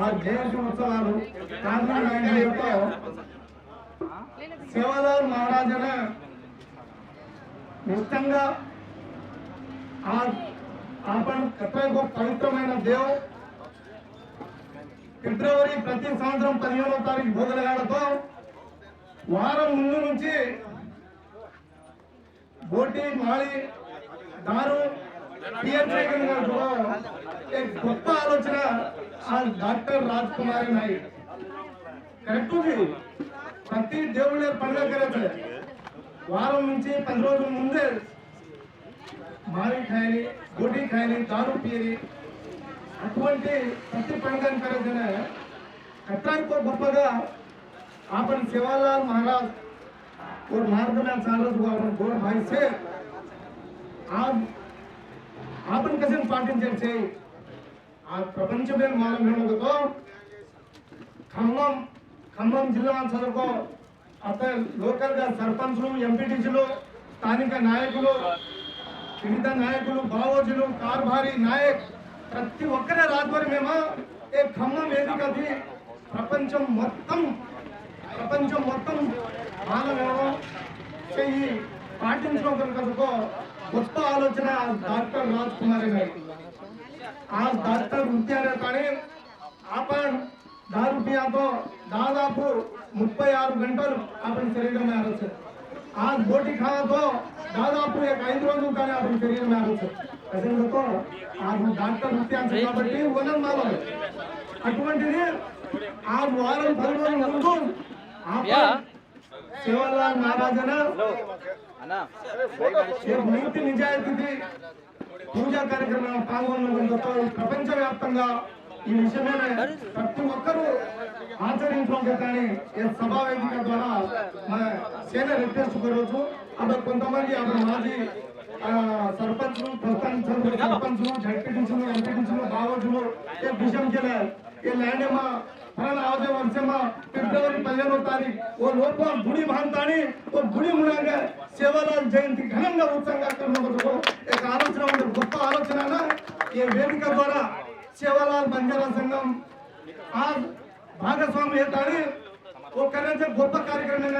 ఆ జయంతి ఉత్సవాలు सेवालाल महाराज ने निष्ठंगा आज आपण कतरे को पवित्रమైన देव ఫిబ్రవరి ప్రతి సంవత్సరం 15వ తారీఖు భోగలగాడతో వారం ముందు నుంచి బోటి మాళి దారు एक గొప్ప ఆలోచన ఆ డాక్టర్ రాజ్ కుమార్ నాయక్ కరెక్ట్ ఉంది ప్రతి దేవుళ్ళ పండుగ కరెక్ట్ వారం నుంచి 10 రోజుల ముందే మాలి ఖాయని బోటి ఖాయని దారు పియని అటువంటి ప్రతి పండుగను కరెక్ట్నే కట్టానికి గొప్పగా आपन सेवालाल महाराज और मार्गदर्शन चालक हुआ गोड भाई से आप आपण कसे पाटिंचे आ प्रपंचमें मालूम हेळुगतो ఖమ్మం జిల్లా చదువుకో అతే లోకల్ గా సర్పంచులు ఎంపీటీసీలు స్థానిక నాయకులు వివిధ నాయకులు బావోజులు కార్భారీ నాయక్ ప్రతి ఒక్కరే రాజ్వర్యమేమో ఏ ఖమ్మం వేదికది ప్రపంచం మొత్తం మానవేమో చెయ్యి పాటించుకోవడం కనుకో గొప్ప ఆలోచన డాక్టర్ రాజ్ కుమార్ నాయక్ ఆ డాక్టర్ వృత్తినే కానీ आपण दारू पिया तो दादापू 36 गंटలు आपण शरीर में आरছে आज बोटी खावा तो दादापू एक 5 రోజులు కానీ आपण शरीर में आरছে అదే तो आज డాక్టర్ వృత్తి అంటే కాబట్టి వనం మాలం అటువంటిది ఆ వారం 10 రోజుల ముందు सेवालाल महाराज అన్నా నీతి నిజాయితీ పూజా కార్యక్రమంలో పాల్గొనడంతో ప్రపంచవ్యాప్తంగా ఈ విషయమే ప్రతి ఒక్కరూ ఆచరించడం కానీ ఈ సభా వేదిక ద్వారా మన సేన రిక్వెస్ట్ కరోచు అప్పుడు కొంతమంది అప్పుడు మాజీ सरपंचలు सरपंचలు జడ్పీటీసీలు ఎంపీటీసీలు బావోజులు ఈ విషయం केले ये लैंड में फरण आवजे वर्ष में फेब्रुवरी 15వ तारीख वो लोग गुड़ी बांधतानी वो गुड़ी मुड़ांगे सेवालाल जयंती घनंगा उत्संगा करने एक आलोचना गొప్ప आलोचना ये वेदिक द्वारा सेवालाल बंजारा संघम आज भागस्वामी हेतानी वो करने గొప్ప కార్యక్రమం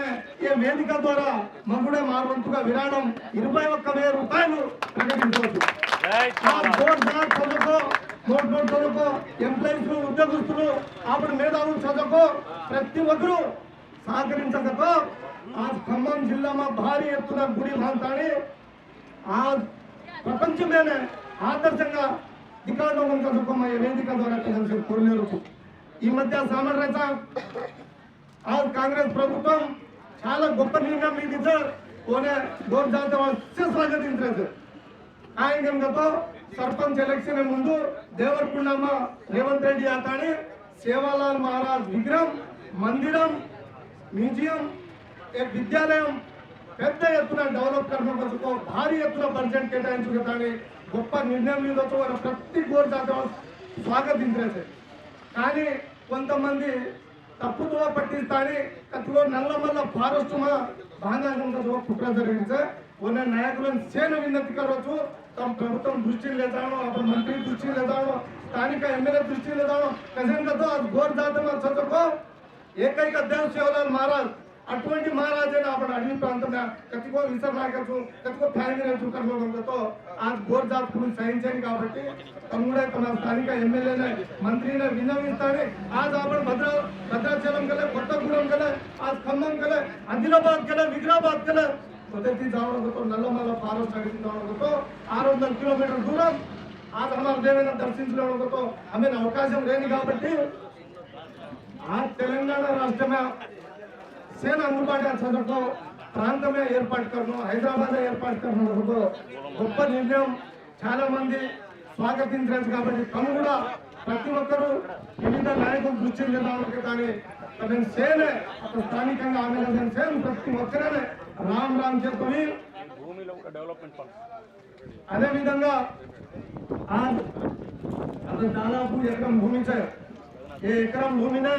ये वेदिक द्वारा मगुड़े मारुवंतुगा विराणम 21,000 రూపాయలు ప్రకటించవచ్చు చదువుకో ఎంప్లాయీస్ ఉద్యోగస్తులు అప్పుడు మేధావులు చదువుకో ప్రతి ఒక్కరూ సహకరించకపో आज ఖమ్మం జిల్లాలో భారీ ఎత్తున గుడి బాంతాని आज ప్రపంచంలోనే ఆదర్శంగా దిక్కాడడం చదువుకోమా ఈ వేదిక ద్వారా కలిసి కోరలేరు ఈ మధ్య సామర్థ్యత आज కాంగ్రెస్ ప్రభుత్వం చాలా గొప్ప నిర్ణయం తీసుకుంది ఓనే గోర్ జాతర స్వాగతించారు ఆయనతో सरपंच इलेक्शन ముందు దేవరకొండమ్మ రేవంత్ రెడ్డి ఆతాని సేవాలాల్ మహారాజ్ విగ్రహం మందిరం మ్యూజియం एक విద్యాలయం పెద్ద ఎత్తున డెవలప్ చేయడం కోసం భారీ ఎత్తున బడ్జెట్ కేటాయించుకుంటాని గొప్ప నిర్ణయం మీదతో ప్రతి గోర్ జాతర స్వాగతించారు కానీ కొంతమంది తప్పుతో పట్టిస్తాని కత్తులో నల్లమల్ల ఫారెస్ట్ మా భాగాంగంతో కుట్ర జరిగింది ఉన్న నాయకులను సేన విన్నతి కరోచు तम ప్రభుత్వం దృష్టి లేదానో అప్పుడు మంత్రి దృష్టి లేదానో స్థానిక ఎమ్మెల్యే దృష్టి లేదానో కసంగతో గోర్ జాతర చదువుకో ఏకైక దేవ్ సేవాలాల్ మహారాజ్ అటువంటి మహారాజైన అప్పుడు అడవి ప్రాంతంలో కతికో విసర్నాకచ్చు కతికో ఫ్యామిలీ చూకర్మతో ఆ గోర్ జాతకులు సహించారు కాబట్టి తమ్ముడే తన స్థానిక ఎమ్మెల్యేనే మంత్రినే విన్నవిస్తానే आज आपण భద్రాచలం గలే కొత్తగూడెం గలే आज ఖమ్మం గలే ఆదిలాబాద్ గలే వికారాబాద్ గలే पद्धति जावतो नल्लमల్ల फॉरेस्ट अगति जावतो 600 किलोमीटर दूर आज हमारे देवेन दर्शिंचुकोवतो हमें अवकाशం లేని కాబట్టి ఆ తెలంగాణ రాష్ట్రమే సేన అందుబాటులో చదువుకో ప్రాంతమే ఏర్పాటు करनो హైదరాబాద్ ఏర్పాటు करनो గొప్ప నిర్ణయం చాలా మంది స్వాగతించారు కాబట్టి తమ కూడా ప్రతి ఒక్కరు వివిధ నాయకులు దృష్టి లేదానికి కానీ తమ సేన స్థానికంగా ఆమెలను సేన ప్రతి ఒక్కరే राम राम చెప్పి భూమిలో ఒక డెవలప్‌మెంట్ ఫండ్ అదే విధంగా आज అది దాదాపు ఎకరం భూమి ఈ ఎకరం భూమిని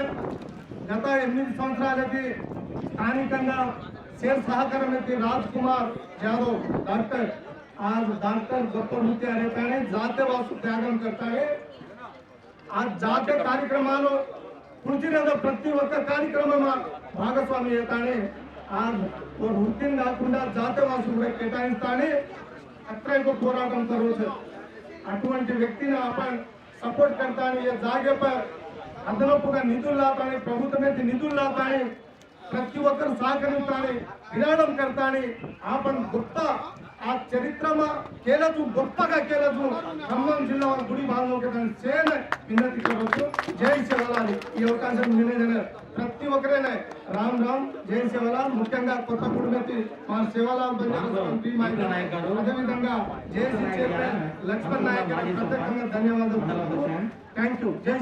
గత 8 సంవత్సరాలకి స్థానికంగా సేర్ సహకారం రాజ్ కుమార్ యాదవ్ డాక్టర్ आज डॉक्टर गप्पर होते आणि जातेवासू त्यागం करताळे आज जाते कार्यक्रमालो కుర్చీలో ప్రతి ఒక్క కార్యక్రమం భాగస్వామి అవుతానే आज वो వృత్తిని కాకుండా జాతవాసు కూడా కేటాయిస్తానే అక్కడ పోరాటం కరోదు అటువంటి వ్యక్తిని आपण सपोर्ट करताने या जागे पर అదనపుగా నిధులు లాతానే ప్రభుత్వమే నిధులు లాతానే ప్రతి ఒక్కరు సహకరిస్తానే విరాళం करताने आपण గొప్ప ఆ చరిత్రమా కేలదు గొప్పగా కేలదు ఖమ్మం జిల్లా గుడి బాంధవులకు సేన విన్నతి కరోదు జై సేవలాల్ ఈ అవకాశం నిన్ననే ప్రతి ఒక్కరేనే రామ్ రామ్ జై సేవలాల్ ముఖ్యంగా కొత్త కుటుంబతి మా సేవలాల్ అదే విధంగా జేసీ చైర్మన్ లక్ష్మణ్ నాయక్ ప్రత్యేకంగా ధన్యవాదాలు థ్యాంక్ యూ జై